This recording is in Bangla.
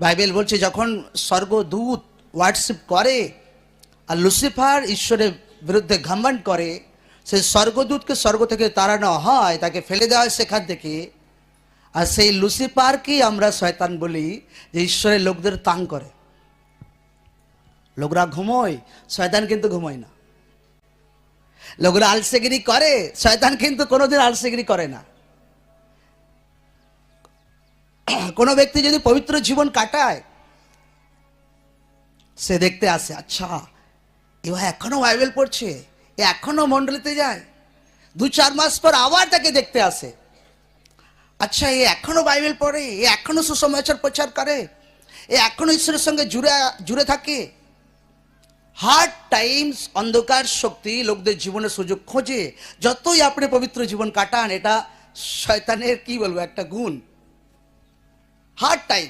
বাইবেল বলছে যখন স্বর্গদূত ওয়ার্শিপ করে আর লুসিফার ঈশ্বরের বিরুদ্ধে ঘমণ্ড করে, সেই স্বর্গদূতকে স্বর্গ থেকে তাড়ানো হয়, তাকে ফেলে দেওয়া হয় সেখান থেকে। আর সেই লুসিফারকেই আমরা শয়তান বলি, যে ঈশ্বরের লোকদের তাং করে। লোকরা ঘুমোয়, শয়তান কিন্তু ঘুমোয় না। লোকরা আলসেগিরি করে, শয়তান কিন্তু কোনোদিন আলসেগিরি করে না। কোনো ব্যক্তি যদি পবিত্র জীবন কাটায়, সে দেখতে আসে, আচ্ছা এবার এখনো বাইবেল পড়ছে, এ এখনো মণ্ডলীতে যায়। 2-4 মাস পর আবার তাকে দেখতে আসে, আচ্ছা এ এখনো বাইবেল পড়ে, এ এখনো সুসমাচার প্রচার করে, এ এখনো ঈশ্বরের সঙ্গে জুড়ে থাকে। হার্ড টাইমস, অন্ধকার শক্তি লোকদের জীবনে সুযোগ খোঁজে। যতই আপনি পবিত্র জীবন কাটান, এটা শয়তানের কি বলবো একটা গুণ। Hard time,